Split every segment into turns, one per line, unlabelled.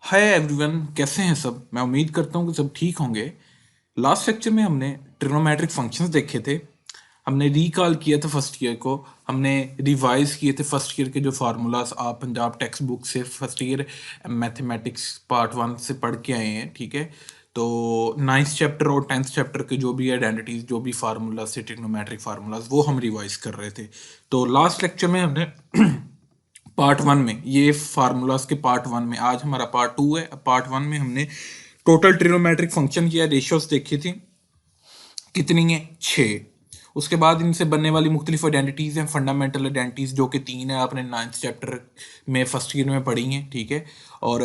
Hi everyone, कैसे हैं सब। मैं उम्मीद करता हूँ कि सब ठीक होंगे। लास्ट लेक्चर में हमने ट्रिग्नोमेट्रिक फंक्शंस देखे थे। हमने रिकॉल किया था फर्स्ट ईयर को। हमने रिवाइज किए थे फर्स्ट ईयर के जो फार्मूलाज आप पंजाब टेक्स्ट बुक से फर्स्ट ईयर मैथमेटिक्स पार्ट 1 से पढ़ के आए हैं। ठीक है, तो नाइन्थ चैप्टर और टेंथ चैप्टर के जो भी आइडेंटिटीज, जो भी फार्मूलाज थे, ट्रिग्नोमेट्रिक फार्मूलाज, वो हम रिवाइज कर रहे थे। तो लास्ट लेक्चर में हमने पार्ट 1 में ये फार्मूलाज के पार्ट 1 में, आज हमारा पार्ट 2 है। पार्ट 1 में हमने टोटल ट्रिग्नोमेट्रिक फंक्शन या रेशियोज देखी थी। कितनी है? 6। उसके बाद इनसे बनने वाली मुख्तलिफ आइडेंटिटीज हैं, फंडामेंटल आइडेंटिटीज, जो कि 3 है, आपने नाइन्थ चैप्टर में फर्स्ट ईयर में पढ़ी हैं। ठीक है, और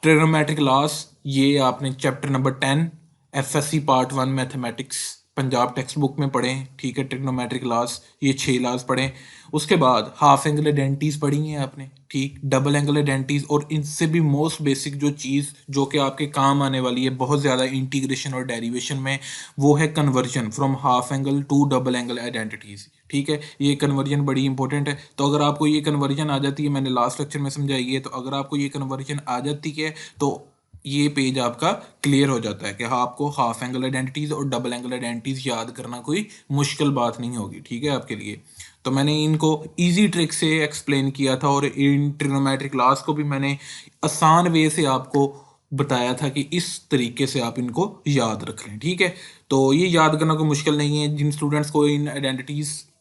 ट्रिग्नोमेट्रिक लॉस ये आपने chapter number 10 FSc part 1 mathematics Punjab text book में पढ़े हैं। ठीक है, ट्रिग्नोमेट्रिक लॉस ये 6 लॉस पढ़े। उसके बाद हाफ एंगल आइडेंटिटीज पढ़ी हैं आपने। ठीक, डबल एंगल आइडेंटिटीज, और इनसे भी मोस्ट बेसिक जो चीज़ जो कि आपके काम आने वाली है बहुत ज़्यादा इंटीग्रेशन और डेरिवेशन में, वो है conversion from half angle to double angle identities. ठीक है, ये कन्वर्जन बड़ी इंपॉर्टेंट है। तो अगर आपको ये कन्वर्जन आ जाती है, मैंने लास्ट लेक्चर में समझाई है, तो अगर आपको ये कन्वर्जन आ जाती है तो ये पेज आपका क्लियर हो जाता है कि हाँ, आपको हाफ एंगल आइडेंटिटीज और डबल एंगल आइडेंटिटीज याद करना कोई मुश्किल बात नहीं होगी। ठीक है, आपके लिए। तो मैंने इनको इजी ट्रिक से एक्सप्लेन किया था, और इन ट्रिग्नोमेट्रिक लॉस को भी मैंने आसान वे से आपको बताया था कि इस तरीके से आप इनको याद रख लें। ठीक है, तो ये याद करना कोई मुश्किल नहीं है। जिन स्टूडेंट्स को ये आइडेंटिटीज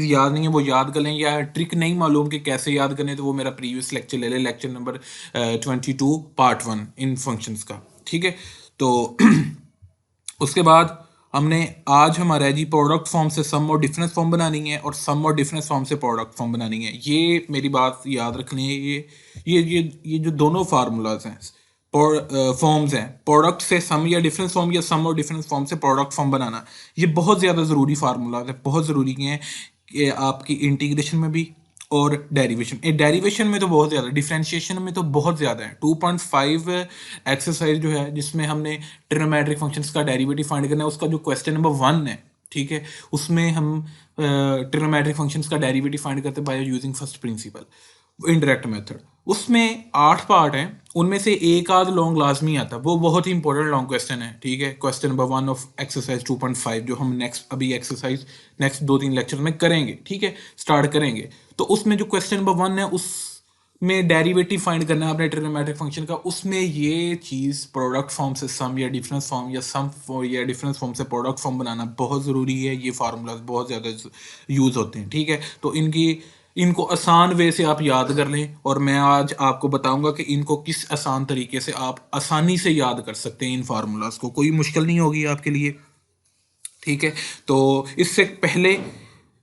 याद नहीं है, वो याद कर लें, या ट्रिक नहीं मालूम कि कैसे याद करने, तो वो मेरा प्रीवियस लेक्चर ले लें, लेक्चर नंबर 22 पार्ट 1 इन फंक्शंस का। ठीक है, तो उसके बाद हमने आज हमारा है जी प्रोडक्ट फॉर्म से सम और डिफरेंस फॉर्म बनानी है, और सम और डिफरेंस फॉर्म से प्रोडक्ट फॉर्म बनानी है। ये मेरी बात याद रखनी है। ये जो दोनों फार्मूलाज हैं, फॉर्म्स हैं, प्रोडक्ट से सम या डिफरेंस फॉर्म, या सम और डिफरेंस फॉर्म से प्रोडक्ट फॉर्म बनाना, ये बहुत ज़्यादा ज़रूरी फार्मूलाज है, बहुत ज़रूरी हैं कि आपकी इंटीग्रेशन में भी और डेरिवेशन में तो बहुत ज़्यादा, डिफरेंशिएशन में तो बहुत ज़्यादा है। 2.5 एक्सरसाइज जो है, जिसमें हमने ट्रिग्नोमेट्रिक फंक्शंस का डेरिवेटिव फाइंड करना है, उसका जो क्वेश्चन नंबर 1 है, ठीक है, उसमें हम ट्रिग्नोमेट्रिक फंक्शंस का डेरिवेटिव फाइंड करते हैं by using first principle indirect method. उसमें 8 पार्ट हैं, उनमें से एक आध लॉन्ग लाजमी आता है, वो बहुत ही इंपॉर्टेंट लॉन्ग क्वेश्चन है। ठीक है, क्वेश्चन नंबर 1 ऑफ एक्सरसाइज 2.5, जो हम अभी एक्सरसाइज नेक्स्ट 2-3 लेक्चर में करेंगे। ठीक है, स्टार्ट करेंगे। तो उसमें जो क्वेश्चन नंबर 1 है, उसमें डेरिवेटिव फाइंड करना है अपने ट्रिग्नोमेट्रिक फंक्शन का। उसमें ये चीज़ प्रोडक्ट फॉर्म से सम या डिफरेंस फॉर्म, या सम या डिफरेंस फॉर्म से प्रोडक्ट फॉर्म बनाना बहुत ज़रूरी है। ये फार्मूलाज बहुत ज़्यादा यूज़ होते हैं। ठीक है, तो इनको आसान वे से आप याद कर लें, और मैं आज आपको बताऊंगा कि इनको किस आसान तरीके से आप आसानी से याद कर सकते हैं। इन फार्मूलाज को कोई मुश्किल नहीं होगी आपके लिए। ठीक है, तो इससे पहले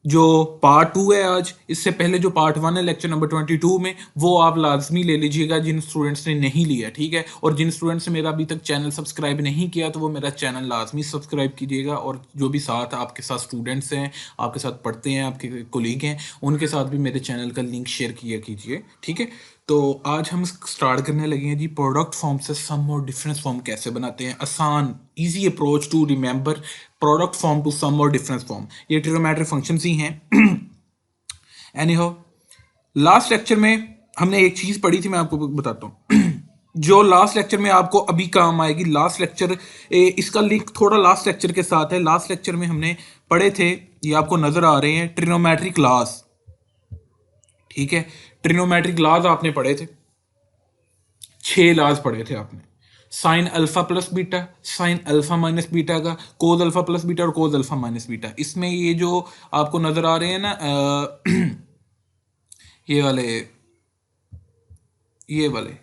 जो पार्ट 2 है आज, इससे पहले जो पार्ट 1 है लेक्चर नंबर 22 में, वो आप लाजमी ले लीजिएगा जिन स्टूडेंट्स ने नहीं लिया। ठीक है, और जिन स्टूडेंट्स ने मेरा अभी तक चैनल सब्सक्राइब नहीं किया, तो वो मेरा चैनल लाजमी सब्सक्राइब कीजिएगा, और जो भी साथ आपके साथ स्टूडेंट्स हैं, आपके साथ पढ़ते हैं, आपके कोलीग हैं, उनके साथ भी मेरे चैनल का लिंक शेयर किया कीजिए। ठीक है, तो आज हम स्टार्ट करने लगे हैं जी प्रोडक्ट फॉर्म से सम और डिफरेंस फॉर्म कैसे बनाते हैं। आसान easy approach to remember product form to sum और डिफरेंस फॉर्म, ये ट्रिग्नोमेट्रिक फंक्शंस ही हैं। एनीहाउ, लास्ट लेक्चर में हमने एक चीज़ पढ़ी थी, मैं आपको बताता हूँ जो लास्ट लेक्चर में आपको अभी काम आएगी। लास्ट लेक्चर, इसका लिंक थोड़ा लास्ट लेक्चर के साथ है। लास्ट लेक्चर में हमने पढ़े थे, ये आपको नजर आ रहे हैं, ट्रिग्नोमेट्रिक लॉस। ठीक है, ट्रिग्नोमेट्रिक लॉज आपने पढ़े थे, 6 लॉज पढ़े थे आपने। Sign alpha plus beta, sine alpha minus beta का, कोज अल्फा प्लस बीटा, और कोज अल्फा माइनस बीटा। इसमें ये जो आपको नजर आ रहे हैं ना, ये वाले,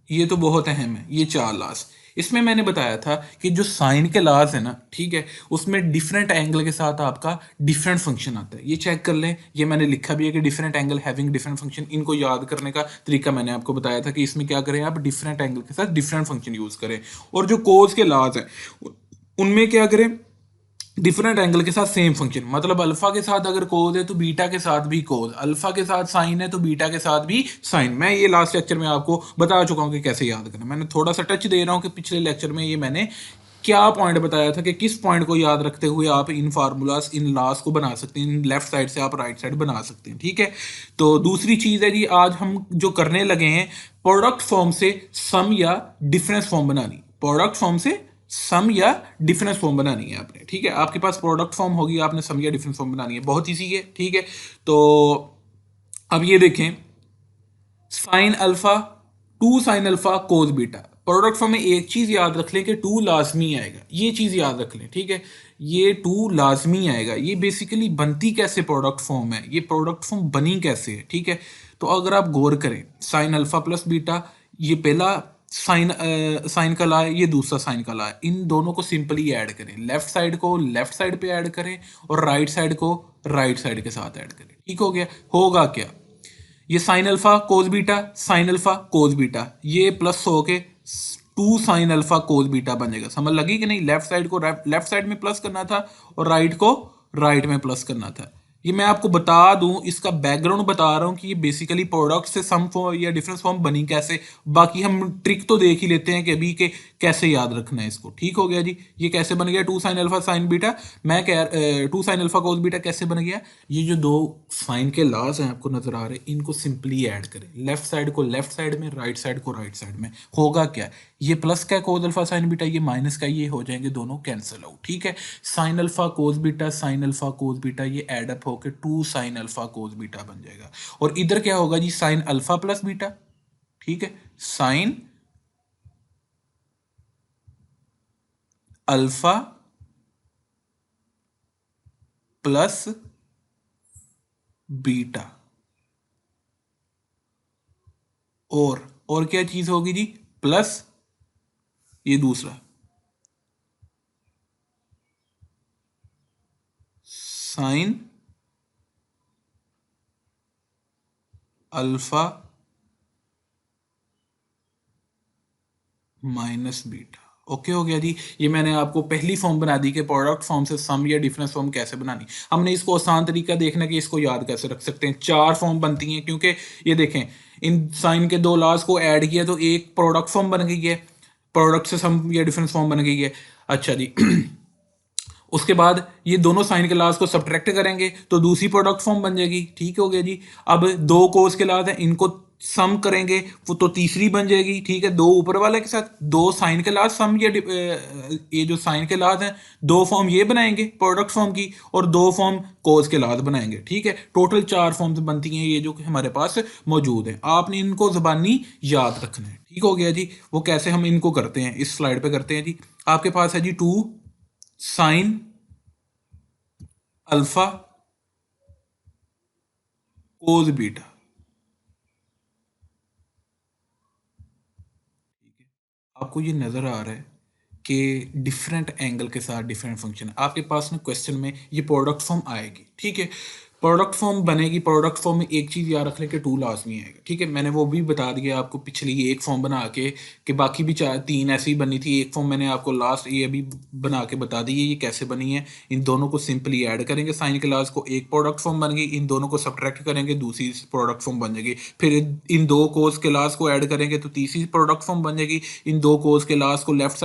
ये तो बहुत अहम है, ये 4 लॉज। इसमें मैंने बताया था कि जो साइन के लॉज है ना, ठीक है, उसमें डिफरेंट एंगल के साथ आपका डिफरेंट फंक्शन आता है। ये चेक कर लें, ये मैंने लिखा भी है कि different angle having different function. इनको याद करने का तरीका मैंने आपको बताया था कि इसमें क्या करें, आप डिफरेंट एंगल के साथ डिफरेंट फंक्शन यूज करें। और जो कोज के लॉज हैं, उनमें क्या करें, डिफरेंट एंगल के साथ सेम फंक्शन। मतलब अल्फा के साथ अगर कोज है तो बीटा के साथ भी कोज, अल्फा के साथ साइन है तो बीटा के साथ भी साइन। मैं ये लास्ट लेक्चर में आपको बता चुका हूँ कि कैसे याद करना। मैंने थोड़ा सा टच दे रहा हूँ कि पिछले लेक्चर में ये मैंने क्या पॉइंट बताया था कि किस पॉइंट को याद रखते हुए आप इन फार्मूलाज इन लॉस को बना सकते हैं, इन लेफ्ट साइड से आप राइट साइड बना सकते हैं, ठीक है। तो दूसरी चीज़ है जी, आज हम जो करने लगे हैं प्रोडक्ट फॉर्म से सम या डिफरेंस फॉर्म बनानी। प्रोडक्ट फॉर्म से सम या डिफरेंस फॉर्म बनानी है आपने, ठीक है। आपके पास प्रोडक्ट फॉर्म होगी, आपने सम या डिफरेंस फॉर्म बनानी है, बहुत ईजी है, ठीक है। तो अब ये देखें, sine alpha, two sine alpha cos beta. Product form में एक चीज याद रख लें कि टू लाजमी आएगा, ये चीज याद रख लें, ठीक है। ये टू लाजमी आएगा। ये बेसिकली बनती कैसे प्रोडक्ट फॉर्म है, ये प्रोडक्ट फॉर्म बनी कैसे है, ठीक है। तो अगर आप गौर करें, साइन अल्फा प्लस बीटा, ये पहला साइन का ला है, ये दूसरा साइन का ला है, इन दोनों को सिंपली ऐड करें, लेफ्ट साइड को लेफ्ट साइड पे ऐड करें और राइट साइड को राइट साइड के साथ ऐड करें, ठीक हो गया। होगा क्या, ये sine alpha cos beta, sine alpha cos beta, ये प्लस हो के two sine alpha cos beta बनेगा। समझ लगी कि नहीं, लेफ्ट साइड को लेफ्ट साइड में प्लस करना था और राइट को राइट में प्लस करना था। ये मैं आपको बता दूं, इसका बैकग्राउंड बता रहा हूं कि ये बेसिकली प्रोडक्ट से सम फॉर्म या डिफरेंस फॉर्म बनी कैसे। बाकी हम ट्रिक तो देख ही लेते हैं कि अभी के कैसे याद रखना है इसको, ठीक हो गया जी। ये कैसे बन गया two sine alpha sine beta, मैं कह two sine alpha cos beta कैसे बन गया। ये जो दो साइन के लॉज हैं आपको नजर आ रहे हैं, इनको सिंपली ऐड करें, लेफ्ट साइड को लेफ्ट साइड में, राइट साइड को राइट साइड में। होगा क्या, ये प्लस का कोस अल्फा साइन बीटा, ये माइनस का, ये हो जाएंगे दोनों कैंसिल आउट, ठीक है। Sine alpha cos beta, sine alpha cos beta, ये एड अप होकर two sine alpha cos beta बन जाएगा। और इधर क्या होगा जी, साइन अल्फा प्लस बीटा, ठीक है, साइन अल्फा प्लस बीटा। और क्या चीज होगी जी, प्लस ये दूसरा sine alpha minus beta. Okay हो गया जी। ये मैंने आपको पहली फॉर्म बना दी कि प्रोडक्ट फॉर्म से सम या डिफरेंस फॉर्म कैसे बनानी। हमने इसको आसान तरीका देखना कि इसको याद कैसे रख सकते हैं। चार फॉर्म बनती हैं, क्योंकि ये देखें, इन साइन के दो लॉज को ऐड किया तो एक प्रोडक्ट फॉर्म बन गई है, प्रोडक्ट से सम या डिफरेंस फॉर्म बन गई है। अच्छा जी उसके बाद ये दोनों साइन के लाज को सब्ट्रैक्ट करेंगे तो दूसरी प्रोडक्ट फॉर्म बन जाएगी, ठीक हो गया जी। अब दो कोस के लाज हैं, इनको सम करेंगे वो तो तीसरी बन जाएगी, ठीक है। दो ऊपर वाले के साथ दो साइन के लाज सम, ये जो साइन के लाज हैं दो फॉर्म ये बनाएंगे प्रोडक्ट फॉर्म की, और दो फॉर्म कोस के लाज बनाएंगे, ठीक है। टोटल चार फॉर्म्स बनती हैं ये जो कि हमारे पास मौजूद है। आपने इनको जबानी याद रखना है, ठीक हो गया जी। वो कैसे हम इनको करते हैं, इस स्लाइड पे करते हैं जी। आपके पास है जी two sine alpha cos beta, आपको ये नजर आ रहा है कि डिफरेंट एंगल के साथ डिफरेंट फंक्शन है। आपके पास ना क्वेश्चन में ये प्रोडक्ट फॉर्म आएगी, ठीक है। प्रोडक्ट फॉर्म बनेगी, प्रोडक्ट फॉर्म में एक चीज़ याद रख लें कि टू लाजमी आएगा, ठीक है। मैंने वो भी बता दिया आपको पिछली एक फॉर्म बना के, कि बाकी भी चार तीन ऐसी बनी थी, एक फॉर्म मैंने आपको लास्ट ये अभी बना के बता दी है ये कैसे बनी है। इन दोनों को सिंपली ऐड करेंगे, साइन के लाज को, एक प्रोडक्ट फॉर्म बन गई। इन दोनों को सब्ट्रैक्ट करेंगे, दूसरी प्रोडक्ट फॉर्म बन जाएगी। फिर इन दो कोस के लाज को ऐड करेंगे तो तीसरी प्रोडक्ट फॉर्म बन जाएगी। इन दो कोस के लास्ट को लेफ्ट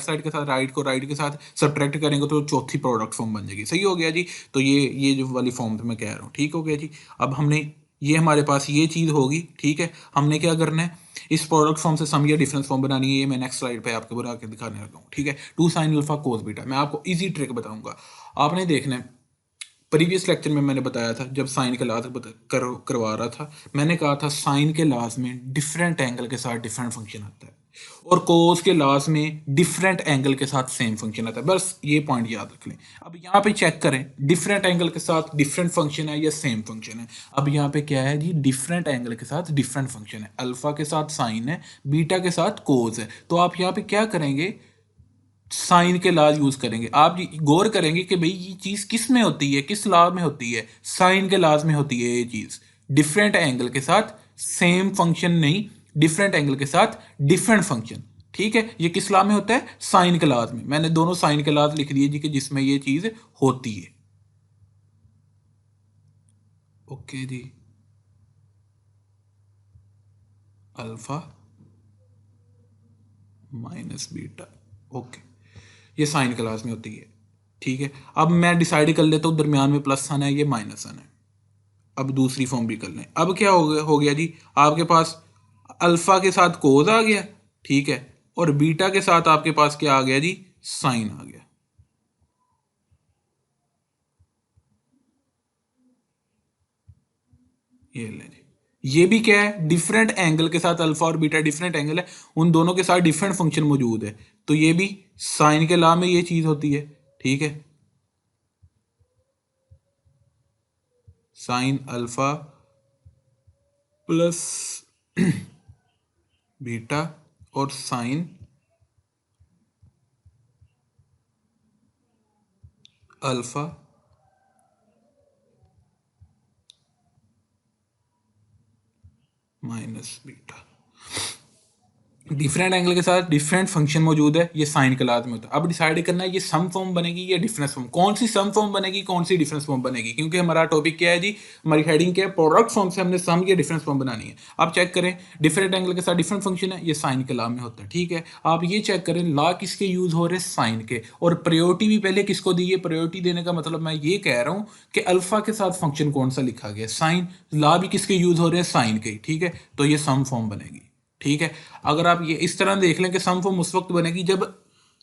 साइड के साथ, राइट को राइट के साथ सब्ट्रैक्ट करेंगे तो चौथी प्रोडक्ट फॉर्म बन जाएगी। सही हो गया जी। तो ये जो वाली फॉर्म मैं कह रहा हूँ, ठीक हो गया जी। अब हमने ये हमारे पास ये चीज़ होगी, ठीक है। हमने क्या करना है, इस प्रोडक्ट फॉर्म से सम या डिफरेंस फॉर्म बनानी है। ये मैं नेक्स्ट स्लाइड पे आपको बना के दिखाने लगा हूँ, ठीक है। Two sine alpha cos beta, मैं आपको इजी ट्रिक बताऊंगा। आपने देखना है, प्रीवियस लेक्चर में मैंने बताया था जब साइन के लाज करवा रहा था, मैंने कहा था साइन के लाज में डिफरेंट एंगल के साथ डिफरेंट फंक्शन आता है, और कोस के लाज में डिफरेंट एंगल के साथ सेम फंक्शन आता है। बस ये पॉइंट याद रख लें। अब यहाँ पे चेक करें, डिफरेंट एंगल के साथ डिफरेंट फंक्शन है या सेम फंक्शन है। अब यहाँ पे क्या है जी, डिफरेंट एंगल के साथ डिफरेंट फंक्शन है। अल्फा के साथ साइन है, बीटा के साथ कोस है। तो आप यहाँ पे क्या करेंगे, साइन के लॉज यूज करेंगे। आप गौर करेंगे कि भाई ये चीज किस में होती है, किस लॉ में होती है, साइन के लॉज में होती है ये चीज। डिफरेंट एंगल के साथ सेम फंक्शन नहीं, डिफरेंट एंगल के साथ डिफरेंट फंक्शन, ठीक है। ये किस लॉ में होता है, साइन के लॉज में। मैंने दोनों साइन के लॉज लिख दिए जी कि जिसमें ये चीज होती है। ओके जी, अल्फा माइनस बीटा, ओके। ये साइन क्लास में होती है, ठीक है। अब मैं डिसाइड कर लेता हूँ दरमियान में प्लस आना है, ये माइनस आना है। अब दूसरी फॉर्म भी कर लें। अब क्या हो गया जी, आपके पास अल्फा के साथ कोज आ गया, ठीक है, और बीटा के साथ आपके पास क्या आ गया जी, साइन आ गया। ये ले जी, ये भी क्या है, डिफरेंट एंगल के साथ अल्फा और बीटा डिफरेंट एंगल है, उन दोनों के साथ डिफरेंट फंक्शन मौजूद है, तो ये भी साइन के लॉ में ये चीज होती है, ठीक है। साइन अल्फा प्लस बीटा और sine alpha minus beta, different angle के साथ डिफरेंट फंक्शन मौजूद है, ये साइन क्लास में होता है। अब डिसाइड करना है ये सम फॉर्म बनेगी या डिफरेंस फॉर्म, कौन सी सम फॉर्म बनेगी, कौन सी डिफरेंस फॉर्म बनेगी, क्योंकि हमारा टॉपिक क्या है जी, हमारी हेडिंग क्या है, प्रोडक्ट फॉर्म से हमने सम या डिफरेंस फॉर्म बनानी है। आप चेक करें, डिफरेंट एंगल के साथ डिफरेंट फंक्शन है, ये साइन के लॉ में होता है, ठीक है। आप ये चेक करें लॉ किसके यूज हो रहे हैं, साइन के, और प्रायोरिटी भी पहले किसको दी है, प्रायोरिटी देने का मतलब मैं ये कह रहा हूँ कि अल्फा के साथ फंक्शन कौन सा लिखा गया, साइन, लॉ भी किसके यूज हो रहे हैं, साइन के, ठीक है। तो ये सम फॉर्म बनेगी, ठीक है। अगर आप ये इस तरह देख लें कि सम फॉर्म उस वक्त बनेगी जब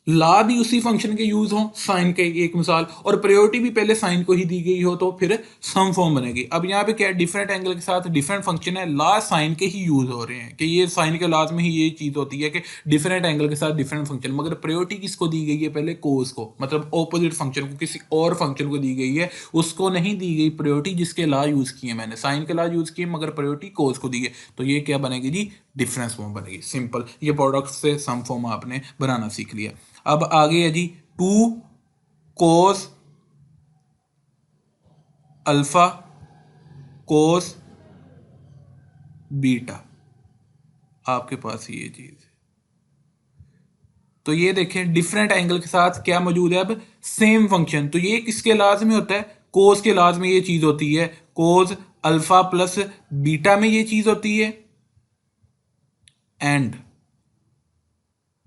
ला भी उसी फंक्शन के यूज हो, साइन के, एक मिसाल, और प्रायोरिटी भी पहले साइन को ही दी गई हो, तो फिर सम फॉर्म बनेगी। अब यहाँ पे क्या है, डिफरेंट एंगल के साथ डिफरेंट फंक्शन है, ला साइन के ही यूज हो रहे हैं, कि ये साइन के लाज में ही ये चीज होती है कि डिफरेंट एंगल के साथ डिफरेंट फंक्शन, मगर प्रायोरिटी किसको दी गई है, पहले कोस को, मतलब ऑपोजिट फंक्शन को, किसी और फंक्शन को दी गई है, उसको नहीं दी गई प्रायोरिटी जिसके ला यूज किए मैंने, साइन के ला यूज किए, मगर प्रायोरिटी कोस को दी है, तो ये क्या बनेगी जी, डिफरेंस फॉर्म बनेगी। सिंपल, ये प्रोडक्ट से सम फॉर्म आपने बनाना सीख लिया। अब आगे है जी, two cos alpha cos beta, आपके पास ये चीज है। तो ये देखें डिफरेंट एंगल के साथ क्या मौजूद है, अब सेम फंक्शन, तो ये किसके लाज में होता है, कोस के लाज में ये चीज होती है, कोस अल्फा प्लस बीटा में ये चीज होती है, एंड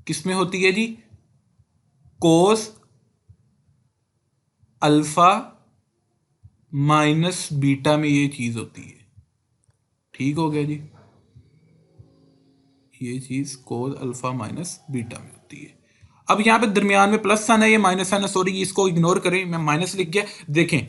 किस में होती है जी, कोस अल्फा माइनस बीटा में ये चीज होती है, ठीक हो गया जी। ये चीज कोस अल्फा माइनस बीटा में होती है। अब यहां पे दरमियान में प्लस आना है, ये माइनस आना, सॉरी इसको इग्नोर करें, मैं माइनस लिख गया। देखें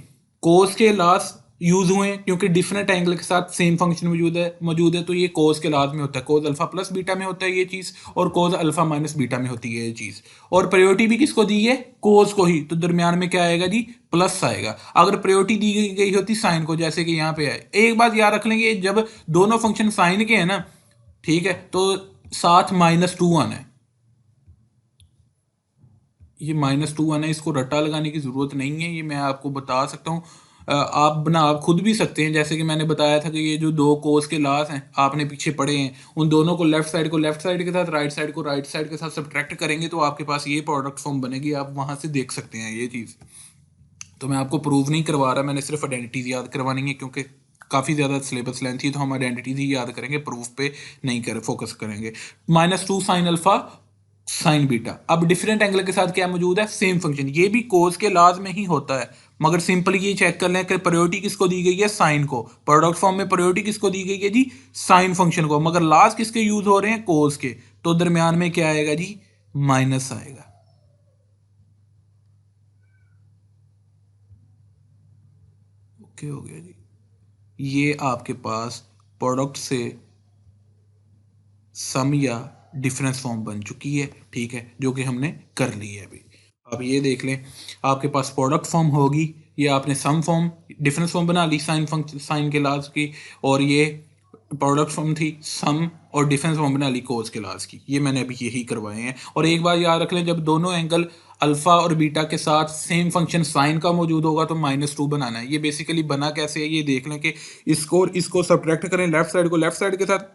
कोस के लास यूज हुए हैं क्योंकि डिफरेंट एंगल के साथ सेम फंक्शन मौजूद है, तो ये कोस के लाज में होता है, कोस अल्फा प्लस बीटा में होता है ये चीज, और कोस अल्फा माइनस बीटा में होती है ये चीज, और प्रायोरिटी भी किसको दी है, कोस को ही, तो दरमियान में क्या आएगा जी, प्लस आएगा। अगर प्रायोरिटी दी गई होती साइन को, जैसे कि यहाँ पे है, एक बात याद रख लेंगे, जब दोनों फंक्शन साइन के हैं ना, ठीक है, तो साथ -2 आना है, ये -2 आना है, इसको रट्टा लगाने की जरूरत नहीं है, ये मैं आपको बता सकता हूँ। आप बना आप खुद भी सकते हैं, जैसे कि मैंने बताया था कि ये जो दो कोस के लास हैं आपने पीछे पढ़े हैं, उन दोनों को लेफ्ट साइड को लेफ्ट साइड के साथ, राइट साइड को राइट साइड के साथ सब्ट्रैक्ट करेंगे, तो आपके पास ये प्रोडक्ट फॉर्म बनेगी, आप वहां से देख सकते हैं ये चीज़। तो मैं आपको प्रूव नहीं करवा रहा, मैंने सिर्फ आइडेंटिटीज याद करवानी है, क्योंकि काफ़ी ज़्यादा सिलेबस लेंथ थी, तो हम आइडेंटिटीज ही याद करेंगे, प्रूफ पे नहीं कर फोकस करेंगे। -2 साइन अल्फा साइन बीटा, अब डिफरेंट एंगल के साथ क्या मौजूद है, सेम फंक्शन, ये भी कोस के लाज में ही होता है, मगर सिंपली ये चेक कर लें कि प्रायोरिटी किसको दी गई है, साइन को, प्रोडक्ट फॉर्म में प्रायोरिटी किसको दी गई है जी, साइन फंक्शन को, मगर लाज किसके यूज हो रहे हैं, कोस के, तो दरमियान में क्या आएगा जी, माइनस आएगा। ओके हो गया जी, ये आपके पास प्रोडक्ट से सम या डिफरेंस फॉर्म बन चुकी है, ठीक है, जो कि हमने कर ली है अभी। अब ये देख लें, आपके पास प्रोडक्ट फॉर्म होगी, ये आपने सम फॉर्म डिफरेंस फॉर्म बना ली साइन फंक्शन, साइन के लाज की, और ये प्रोडक्ट फॉर्म थी सम, और डिफरेंस फॉर्म बना ली कोस के लाज की, ये मैंने अभी यही करवाए हैं। और एक बार याद रख लें, जब दोनों एंगल अल्फा और बीटा के साथ सेम फंक्शन साइन का मौजूद होगा तो -2 बनाना है। ये बेसिकली बना कैसे है, ये देख लें कि इसको और इसको सब्ट्रैक्ट करें, लेफ्ट साइड को लेफ्ट साइड के साथ,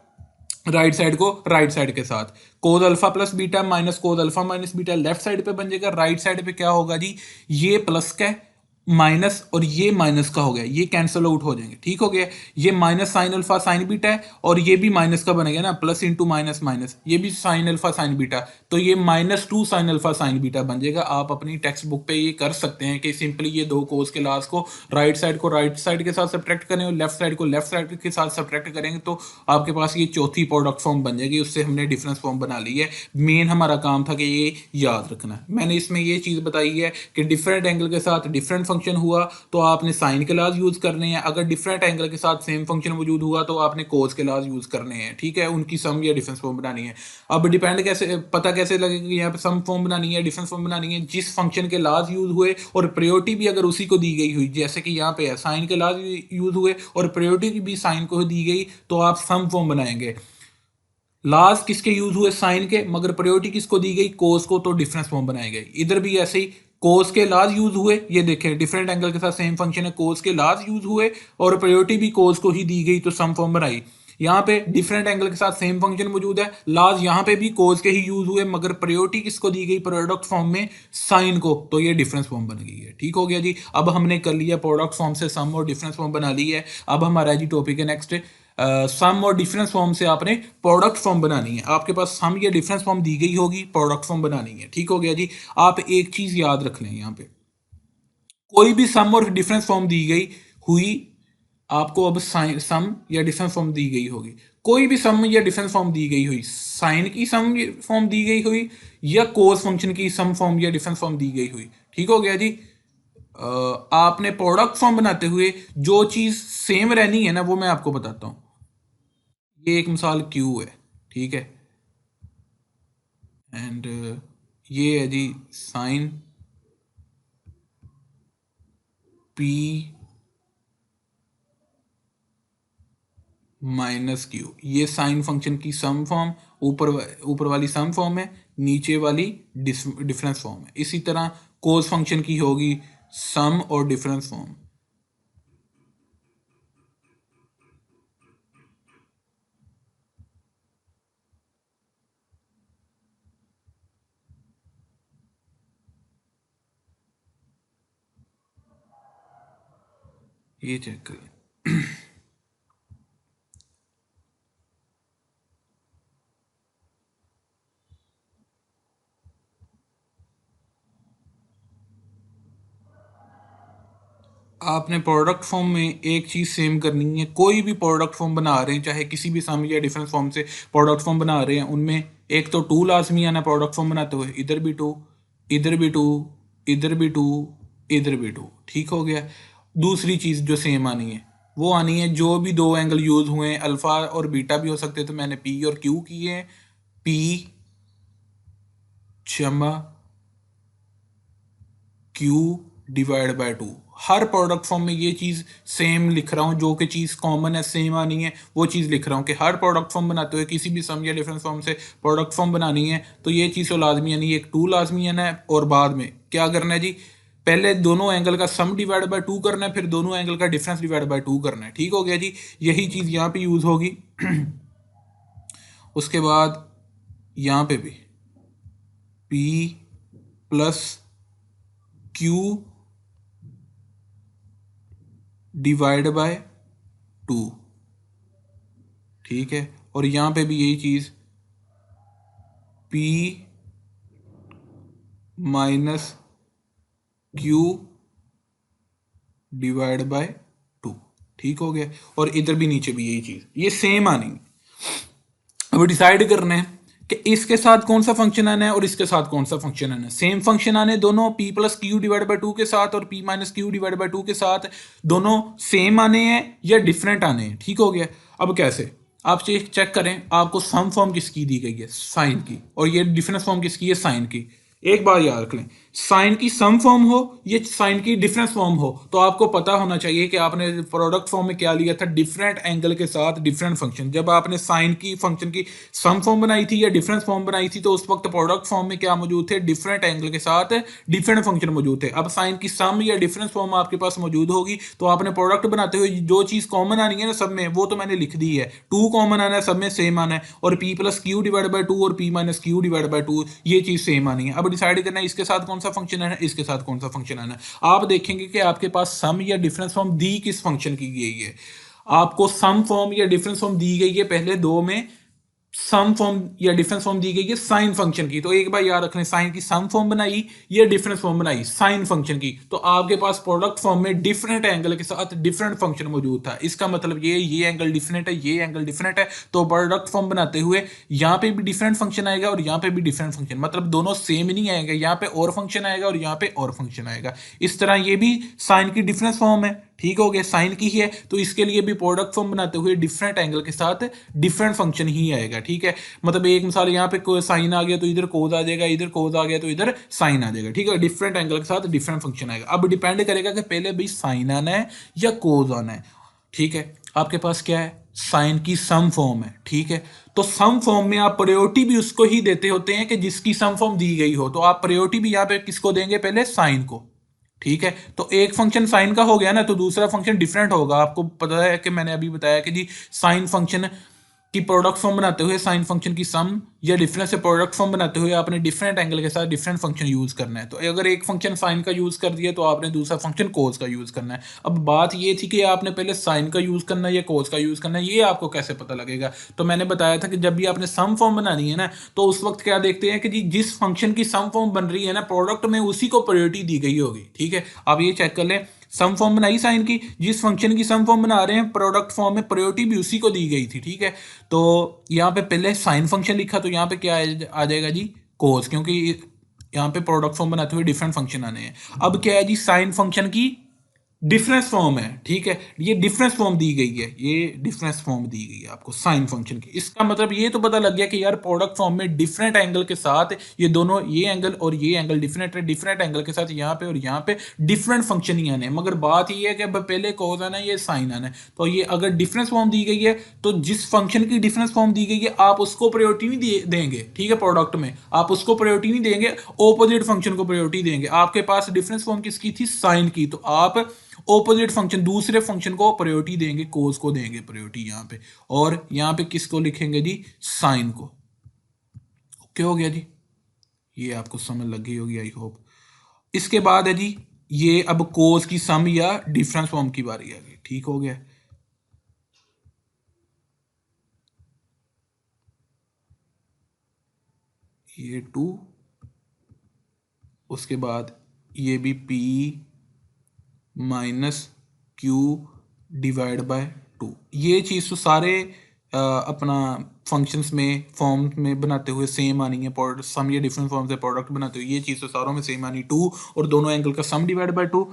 राइट साइड को राइट साइड के साथ, cos alpha plus beta minus cos alpha minus beta left side पे बन जाएगा, राइट साइड पे क्या होगा जी, ये प्लस का है माइनस और ये माइनस का हो गया, ये कैंसल आउट हो जाएंगे, ठीक हो गया। ये minus sign alpha sine beta है और ये भी माइनस का बनेगा ना, प्लस इंटू माइनस माइनस, ये भी साइन अल्फा साइन बीटा, तो ये -2 साइन अल्फा साइन बीटा बन जाएगा। आप अपनी टेक्स्ट बुक पे ये कर सकते हैं कि सिंपली ये दो कोस के लास्ट को राइट साइड के साथ सब्ट्रैक्ट करें और लेफ्ट साइड को लेफ्ट साइड के साथ सब्ट्रैक्ट करेंगे तो आपके पास ये चौथी प्रोडक्ट फॉर्म बन जाएगी। उससे हमने डिफरेंस फॉर्म बना ली है। मेन हमारा काम था कि ये याद रखना है। मैंने इसमें ये चीज़ बताई है कि डिफरेंट एंगल के साथ डिफरेंट फंक्शन हुआ तो आपने साइन के लाज यूज़ करने हैं, अगर डिफरेंट एंगल के साथ सेम फंक्शन मौजूद हुआ तो आपने कोस के लाज यूज़ करने हैं, ठीक है। उनकी सम या डिफरेंस फॉर्म बनानी है। अब डिपेंड कैसे पता कैसे लगेगा कि यहाँ पे सम फॉर्म बनानी है डिफरेंस फॉर्म बनानी है, जिस फंक्शन के लाज यूज हुए और प्रायोरिटी भी अगर उसी को दी गई हुई, जैसे कि यहाँ पे है साइन के लाज यूज हुए और प्रायोरिटी भी साइन को दी गई तो आप सम फॉर्म बनाएंगे। लाज किसके यूज हुए, साइन के, मगर प्रायोरिटी किसको दी गई, कोस को, तो डिफरेंस फॉर्म बनाएंगे। इधर भी ऐसे ही कोस के लाज यूज हुए, ये देखें डिफरेंट एंगल के साथ सेम फंक्शन है, कोस के लाज यूज हुए और प्रायोरिटी भी कोस को ही दी गई तो सम फॉर्म बनाई। यहाँ पे डिफरेंट एंगल के साथ सेम फंक्शन मौजूद है, लाज यहाँ पे भी कोस के ही यूज हुए मगर प्रायोरिटी किसको दी गई, प्रोडक्ट फॉर्म में साइन को, तो ये डिफरेंस फॉर्म बन गई है, ठीक हो गया जी। अब हमने कर लिया प्रोडक्ट फॉर्म से सम और डिफरेंस फॉर्म बना ली है। अब हमारा जी टॉपिक है नेक्स्ट, सम और डिफरेंस फॉर्म से आपने प्रोडक्ट फॉर्म बनानी है। आपके पास सम या डिफरेंस फॉर्म दी गई होगी, प्रोडक्ट फॉर्म बनानी है, ठीक हो गया जी। आप एक चीज याद रख लें, यहाँ पे कोई भी सम और डिफरेंस फॉर्म दी गई हुई, आपको अब सम या डिफरेंस फॉर्म दी गई होगी, कोई भी सम या डिफरेंस फॉर्म दी गई हुई, साइन की सम फॉर्म दी गई हुई या कोस फंक्शन की सम फॉर्म या डिफरेंस फॉर्म दी गई हुई, ठीक हो गया जी। आपने प्रोडक्ट फॉर्म बनाते हुए जो चीज सेम रहनी है ना, वो मैं आपको बताता हूं। ये एक मिसाल क्यू है, ठीक है, एंड ये है जी साइन पी -q, ये साइन फंक्शन की सम फॉर्म, ऊपर वाली सम फॉर्म है, नीचे वाली डिफरेंस फॉर्म है। इसी तरह कोस फंक्शन की होगी सम और डिफरेंस फॉर्म। ये चेक करिए, आपने प्रोडक्ट फॉर्म में एक चीज़ सेम करनी है। कोई भी प्रोडक्ट फॉर्म बना रहे हैं, चाहे किसी भी सम या डिफरेंस फॉर्म से प्रोडक्ट फॉर्म बना रहे हैं, उनमें एक तो टू लाजमी आना प्रोडक्ट फॉर्म बनाते हुए, इधर भी टू, इधर भी टू, इधर भी टू, इधर भी टू, ठीक हो गया। दूसरी चीज़ जो सेम आनी है वो आनी है, जो भी दो एंगल यूज हुए हैं, अल्फा और बीटा भी हो सकते हैं, तो मैंने पी और क्यू किए हैं, पी जमा Q divide by two. Her product form में ये चीज़ सेम लिख रहा हूँ, जो कि चीज़ कॉमन है, सेम आनी है, वो चीज़ लिख रहा हूँ कि हर प्रोडक्ट फॉर्म बनाते हुए किसी भी सम या डिफरेंस फॉर्म से प्रोडक्ट फॉर्म बनानी है तो ये चीज़ तो लाजमी आनी है, एक टू लाजमी आना है और बाद में क्या करना है जी, पहले दोनों एंगल का सम डिवाइड बाय टू करना है, फिर दोनों एंगल का डिफरेंस डिवाइड बाय टू करना है, ठीक हो गया जी। यही चीज़ यहाँ पे यूज़ होगी। उसके बाद यहाँ पे भी P plus Q divide by two, ठीक है, और यहाँ पे भी यही चीज़ P minus Q divide by two, ठीक हो गया। और इधर भी नीचे भी यही चीज़, ये सेम आनी। अब डिसाइड करना है कि इसके साथ कौन सा फंक्शन आना है और इसके साथ कौन सा फंक्शन आना है। सेम फंक्शन आने दोनों, p plus Q divide by two के साथ और p minus Q divide by two के साथ, दोनों सेम आने हैं या डिफरेंट आने हैं, ठीक हो गया। अब कैसे आप चेक करें, आपको सम फॉर्म किसकी दी गई है, साइन की, और ये डिफरेंस फॉर्म किसकी है, साइन की। एक बात याद रख लें, साइन की सम फॉर्म हो या साइन की डिफरेंस फॉर्म हो, तो आपको पता होना चाहिए कि आपने प्रोडक्ट फॉर्म में क्या लिया था, डिफरेंट एंगल के साथ डिफरेंट फंक्शन। जब आपने साइन की फंक्शन की सम फॉर्म बनाई थी या डिफरेंस फॉर्म बनाई थी तो उस वक्त प्रोडक्ट फॉर्म में क्या मौजूद थे, डिफरेंट एंगल के साथ डिफरेंट फंक्शन मौजूद थे। अब साइन की सम या डिफरेंस फॉर्म आपके पास मौजूद होगी तो आपने प्रोडक्ट बनाते हुए जो चीज़ कॉमन आनी है ना सब में, वो तो मैंने लिख दी है, टू कॉमन आना है, सब में सेम आना है, और p plus Q divide by two और p minus Q divide by two, ये चीज़ सेम आनी है। अब डिसाइड करना है इसके साथ कौन सा फंक्शन आना है, इसके साथ कौन सा फंक्शन आना है। आप देखेंगे कि आपके पास सम या डिफरेंस फॉर्म दी किस फंक्शन की गई है। आपको सम फॉर्म या डिफरेंस फॉर्म दी गई है पहले दो में, सम फॉर्म या डिफरेंस फॉर्म दी गई है साइन फंक्शन की। तो एक बार याद रखना, साइन की सम फॉर्म बनाई, ये डिफरेंस फॉर्म बनाई साइन फंक्शन की, तो आपके पास प्रोडक्ट फॉर्म में डिफरेंट एंगल के साथ डिफरेंट फंक्शन मौजूद था। इसका मतलब ये एंगल डिफरेंट है, ये एंगल डिफरेंट है, तो प्रोडक्ट फॉर्म बनाते हुए यहाँ पे भी डिफरेंट फंक्शन आएगा और यहाँ पे भी डिफरेंट फंक्शन, मतलब दोनों सेम नहीं आएगा, यहाँ पे और फंक्शन आएगा और यहाँ पे और फंक्शन आएगा। इस तरह ये भी साइन की डिफरेंस फॉर्म है, ठीक हो गया, साइन की ही है, तो इसके लिए भी प्रोडक्ट फॉर्म बनाते हुए डिफरेंट एंगल के साथ डिफरेंट फंक्शन ही आएगा, ठीक है। मतलब एक मिसाल यहाँ पे साइन आ गया तो इधर कोज आ जाएगा, इधर कोज आ गया तो इधर साइन आ जाएगा, ठीक है। डिफरेंट एंगल के साथ डिफरेंट फंक्शन आएगा। अब डिपेंड करेगा कि पहले भाई साइन आना है या कोज आना है, ठीक है। आपके पास क्या है, साइन की सम फॉर्म है, ठीक है। तो सम फॉर्म में आप प्रायोरिटी भी उसको ही देते होते हैं कि जिसकी सम फॉर्म दी गई हो, तो आप प्रायोरिटी भी यहाँ पे किसको देंगे, पहले साइन को, ठीक है। तो एक फंक्शन साइन का हो गया ना, तो दूसरा फंक्शन डिफरेंट होगा। आपको पता है कि मैंने अभी बताया कि जी साइन फंक्शन की प्रोडक्ट फॉर्म बनाते हुए साइन फंक्शन की सम या डिफरेंस से प्रोडक्ट फॉर्म बनाते हुए आपने डिफरेंट एंगल के साथ डिफरेंट फंक्शन यूज करना है। तो अगर एक फंक्शन साइन का यूज कर दिया तो आपने दूसरा फंक्शन कोस का यूज करना है। अब बात ये थी कि आपने पहले साइन का यूज करना है या कोस का यूज करना है, ये आपको कैसे पता लगेगा। तो मैंने बताया था कि जब भी आपने सम फॉर्म बनानी है ना, तो उस वक्त क्या देखते हैं कि जी जिस फंक्शन की सम फॉर्म बन रही है ना प्रोडक्ट में, उसी को प्रायोरिटी दी गई होगी, ठीक है। आप ये चेक कर लें, सम फॉर्म बनाई साइन की, जिस फंक्शन की सम फॉर्म बना रहे हैं प्रोडक्ट फॉर्म में प्रायोरिटी भी उसी को दी गई थी, ठीक है। तो यहाँ पे पहले साइन फंक्शन लिखा, तो यहाँ पे क्या आ जाएगा जी, कोस, क्योंकि यहाँ पे प्रोडक्ट फॉर्म बनाते हुए डिफरेंट फंक्शन आने हैं। अब क्या है जी, साइन फंक्शन की डिफरेंस फॉर्म है, ठीक है। ये डिफरेंस फॉर्म दी गई है, ये डिफरेंस फॉर्म दी गई है आपको साइन फंक्शन की। इसका मतलब ये तो पता लग गया कि यार प्रोडक्ट फॉर्म में डिफरेंट एंगल के साथ ये दोनों, ये एंगल और ये एंगल डिफरेंट है, डिफरेंट एंगल के साथ यहाँ पे और यहाँ पे डिफरेंट फंक्शन ही आने हैं। मगर बात ये है कि अब पहले कोस आना है, ये साइन आना है। तो ये अगर डिफरेंस फॉर्म दी गई है, तो जिस फंक्शन की डिफरेंस फॉर्म दी गई है आप उसको प्रायोरिटी नहीं देंगे, ठीक है। प्रोडक्ट में आप उसको प्रायोरिटी नहीं देंगे, ऑपोजिट फंक्शन को प्रायोरिटी देंगे। आपके पास डिफरेंस फॉर्म किसकी थी, साइन की, तो आप ऑपोजिट फंक्शन, दूसरे फंक्शन को प्रायोरिटी देंगे, कोस को देंगे प्रायोरिटी यहाँ पे, और यहाँ पे किसको लिखेंगे जी, साइन को। ओके हो गया जी, ये आपको समझ लग गई होगी आई होप। इसके बाद है जी, ये अब कोस की सम या डिफरेंस फॉर्म की बारी आ गई, ठीक हो गया। ये 2, उसके बाद ये भी P minus Q divide by 2। ये चीज़ तो सारे अपना फंक्शंस में फॉर्म में बनाते हुए सेम आनी है, सम या डिफरेंस फॉर्म से प्रोडक्ट बनाते हुए ये चीज़ तो सारों में सेम आनी, 2 और दोनों एंगल का सम डिवाइड बाय 2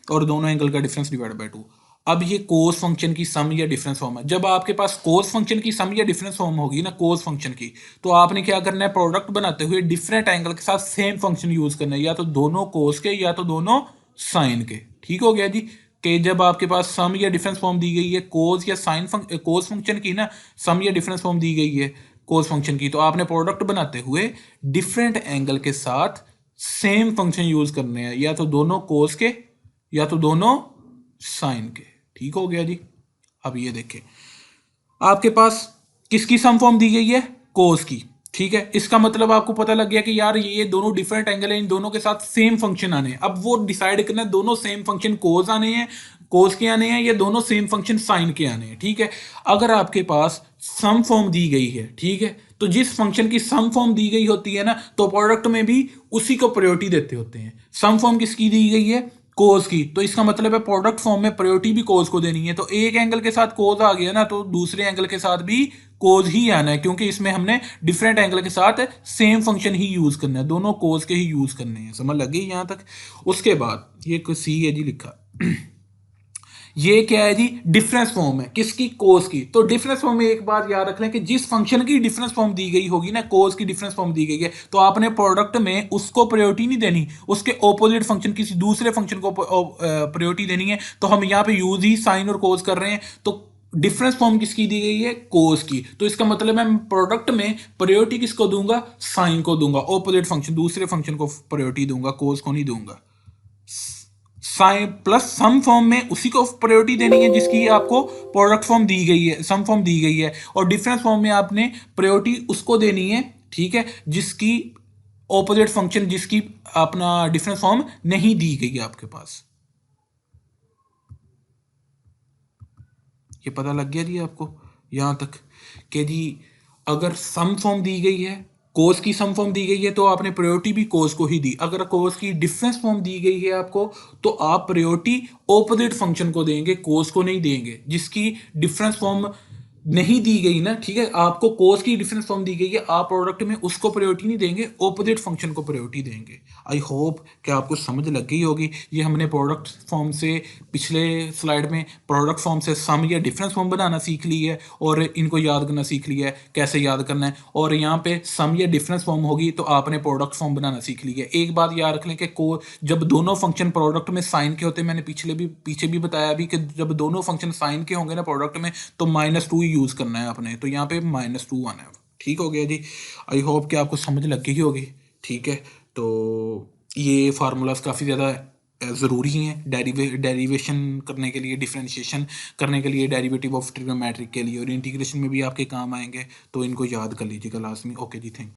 और दोनों एंगल का डिफरेंस डिवाइड बाय 2। अब ये कोस फंक्शन की सम या डिफरेंस फॉर्म है। जब आपके पास कोस फंक्शन की सम या डिफरेंस फॉर्म होगी ना, कोस फंक्शन की, तो आपने क्या करना है, प्रोडक्ट बनाते हुए डिफरेंट एंगल के साथ सेम फंक्शन यूज करना है, या तो दोनों कोस के या तो दोनों साइन के, ठीक हो गया जी। कि जब आपके पास सम या डिफरेंस फॉर्म दी गई है कोस या साइन कोस फंक्शन की ना, सम या डिफरेंस फॉर्म दी गई है कोस फंक्शन की, तो आपने प्रोडक्ट बनाते हुए डिफरेंट एंगल के साथ सेम फंक्शन यूज करने हैं, या तो दोनों कोस के या तो दोनों साइन के, ठीक हो गया जी। अब ये देखें, आपके पास किसकी सम फॉर्म दी गई है, कोस की, ठीक है। इसका मतलब आपको पता लग गया कि यार ये दोनों डिफरेंट एंगल है, इन दोनों के साथ सेम फंक्शन आने हैं। अब वो डिसाइड करना है दोनों सेम फंक्शन कोस आने हैं, कोस के आने हैं, या दोनों सेम फंक्शन साइन के आने हैं, ठीक है। अगर आपके पास सम फॉर्म दी गई है, ठीक है, तो जिस फंक्शन की सम फॉर्म दी गई होती है ना, तो प्रोडक्ट में भी उसी को प्रायोरिटी देते होते हैं। सम फॉर्म किसकी दी गई है, कोस की, तो इसका मतलब है प्रोडक्ट फॉर्म में प्रायोरिटी भी कोस को देनी है। तो एक एंगल के साथ कोस आ गया ना, तो दूसरे एंगल के साथ भी कोस ही आना है, क्योंकि इसमें हमने डिफरेंट एंगल के साथ सेम फंक्शन ही यूज करना है, दोनों कोस के ही यूज करने हैं। समझ लग गई यहां तक। उसके बाद ये सी है जी लिखा ये क्या है जी, डिफरेंस फॉर्म है किसकी, कोस की। तो डिफरेंस फॉर्म में एक बात याद रख लें कि जिस फंक्शन की डिफरेंस फॉर्म दी गई होगी ना, कोस की डिफरेंस फॉर्म दी गई है, तो आपने प्रोडक्ट में उसको प्रायोरिटी नहीं देनी, उसके ऑपोजिट फंक्शन किसी दूसरे फंक्शन को प्रायोरिटी देनी है। तो हम यहाँ पे यूज ही साइन और कोस कर रहे हैं, तो डिफरेंस फॉर्म किसकी दी गई है, कोस की। तो इसका मतलब मैं प्रोडक्ट में प्रायोरिटी किसको दूंगा, साइन को दूंगा, ऑपोजिट फंक्शन दूसरे फंक्शन को प्रायोरिटी दूंगा, कोस को नहीं दूंगा। साइन प्लस सम फॉर्म में उसी को प्रायोरिटी देनी है जिसकी आपको प्रोडक्ट फॉर्म दी गई है, सम फॉर्म दी गई है, और डिफरेंस फॉर्म में आपने प्रायोरिटी उसको देनी है, ठीक है, जिसकी ऑपोजिट फंक्शन जिसकी अपना डिफरेंस फॉर्म नहीं दी गई है आपके पास। ये पता लग गया जी आपको यहाँ तक कि जी अगर सम फॉर्म दी गई है, कोस की सम फॉर्म दी गई है, तो आपने प्रायोरिटी भी कोस को ही दी। अगर कोस की डिफरेंस फॉर्म दी गई है आपको, तो आप प्रायोरिटी ऑपोजिट फंक्शन को देंगे, कोस को नहीं देंगे। जिसकी डिफरेंस फॉर्म नहीं दी गई ना, ठीक है, आपको कोस की डिफरेंस फॉर्म दी गई है, आप प्रोडक्ट में उसको प्रायोरिटी नहीं देंगे, ऑपोजिट फंक्शन को प्रायोरिटी देंगे। आई होप कि आपको समझ लग गई होगी। ये हमने प्रोडक्ट फॉर्म से पिछले स्लाइड में प्रोडक्ट फॉर्म से सम या डिफरेंस फॉर्म बनाना सीख ली है और इनको याद करना सीख लिया है, कैसे याद करना है। और यहाँ पे सम या डिफरेंस फॉर्म होगी तो आपने प्रोडक्ट फॉर्म बनाना सीख लिया है। एक बात याद रख लें कि जब दोनों फंक्शन प्रोडक्ट में साइन के होते हैं, मैंने पीछे भी बताया भी कि जब दोनों फंक्शन साइन के होंगे ना प्रोडक्ट में, तो -2 यूज करना है आपने, तो यहाँ पे -2 आना है। ठीक हो गया जी। आई होप कि आपको समझ लग गई होगी। ठीक है, तो ये फार्मूलाज काफ़ी ज़्यादा ज़रूरी हैं डेरिवेशन करने के लिए, डिफरेंशिएशन करने के लिए, डेरिवेटिव ऑफ ट्रिग्नोमेट्रिक के लिए, और इंटीग्रेशन में भी आपके काम आएंगे। तो इनको याद कर लीजिएगा लाजमी। ओके जी, थैंक